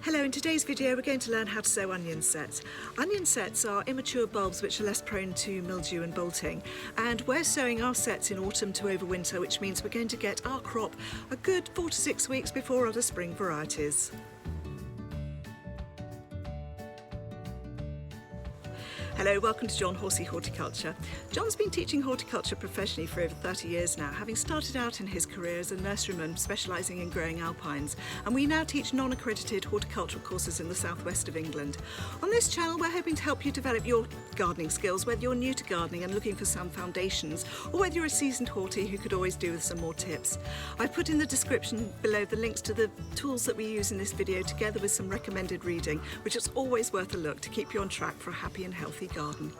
Hello, in today's video we're going to learn how to sow onion sets. Onion sets are immature bulbs which are less prone to mildew and bolting, and we're sowing our sets in autumn to overwinter, which means we're going to get our crop a good 4 to 6 weeks before other spring varieties. Hello, welcome to John Horsey Horticulture. John's been teaching horticulture professionally for over 30 years now, having started out in his career as a nurseryman specialising in growing alpines, and we now teach non-accredited horticultural courses in the southwest of England. On this channel we're hoping to help you develop your gardening skills, whether you're new to gardening and looking for some foundations, or whether you're a seasoned horty who could always do with some more tips. I've put in the description below the links to the tools that we use in this video, together with some recommended reading, which is always worth a look to keep you on track for a happy and healthy garden.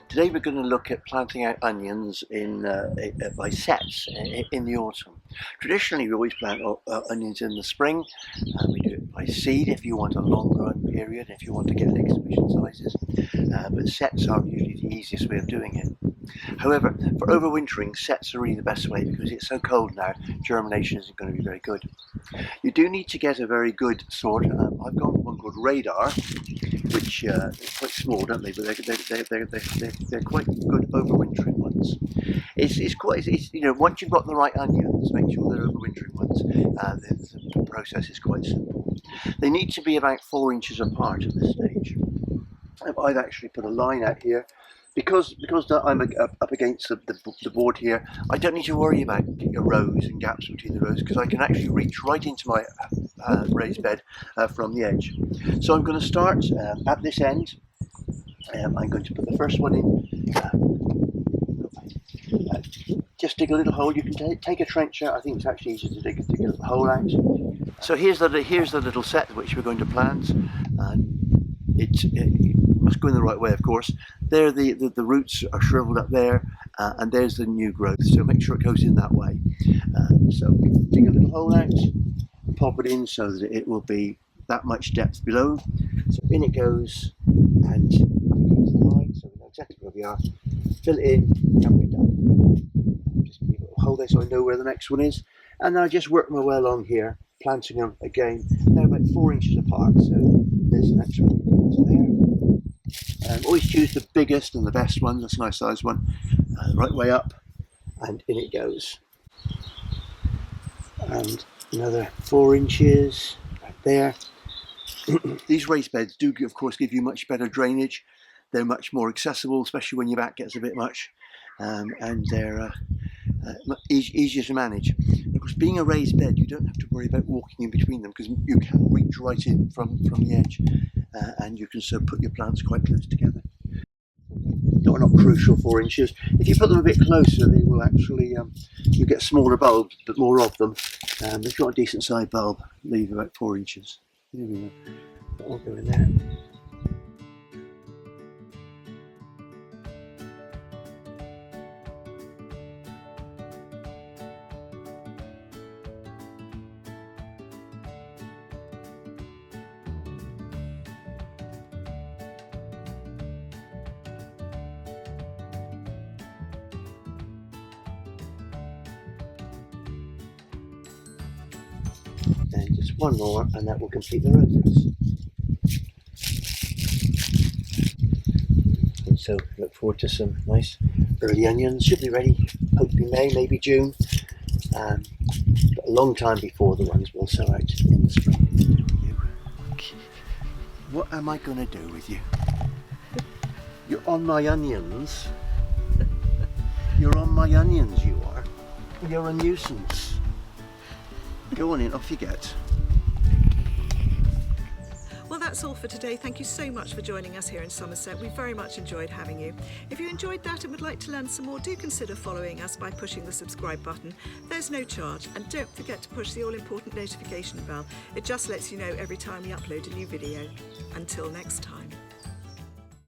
Today we're going to look at planting out onions by sets in the autumn. Traditionally we always plant onions in the spring, and we do it by seed if you want a long growing period, if you want to get exhibition sizes, but sets are usually the easiest way of doing it. However, for overwintering, sets are really the best way because it's so cold now, germination isn't going to be very good. You do need to get a very good sort. I've got one called Radar, which are quite small, don't they? But they're quite good overwintering ones. You know, once you've got the right onions, make sure they're overwintering ones. The process is quite simple. They need to be about 4 inches apart at this stage. I've actually put a line out here. Because I'm up against the board here, I don't need to worry about rows and gaps between the rows, because I can actually reach right into my raised bed from the edge. So I'm going to start at this end. I'm going to put the first one in. Just dig a little hole. You can take a trencher. I think it's actually easier to dig a little hole out. So here's the little set which we're going to plant. It must go in the right way, of course. There the roots are shriveled up there, and there's the new growth, so make sure it goes in that way. So dig a little hole out, pop it in so that it will be that much depth below. So in it goes, and against the line, so we know exactly where we are. Fill it in, and we're done. Just leave a little hole there so I know where the next one is. And now I just work my way along here, planting them again. They're about 4 inches apart, so there's the next one there. Always choose the biggest and the best one, that's a nice size one, right way up, and in it goes. And another 4 inches right there. These raised beds do, of course, give you much better drainage. They're much more accessible, especially when your back gets a bit much, and they're easier to manage. And of course, being a raised bed, you don't have to worry about walking in between them, because you can reach right in from the edge, and you can so put your plants quite close together. Not crucial 4 inches. If you put them a bit closer, they will actually you get smaller bulbs, but more of them. If you've got a decent sized bulb, leave about 4 inches. There we go. That'll go in there. And just one more, and that will complete the row for us. And so look forward to some nice early onions. Should be ready, hopefully May, maybe June, but a long time before the ones we'll sow out in the spring. What am I going to do with you? You're on my onions. You're on my onions, you are. You're a nuisance. Go on in, off you get. Well, that's all for today. Thank you so much for joining us here in Somerset. We very much enjoyed having you. If you enjoyed that and would like to learn some more, do consider following us by pushing the subscribe button. There's no charge, and don't forget to push the all-important notification bell. It just lets you know every time we upload a new video. Until next time.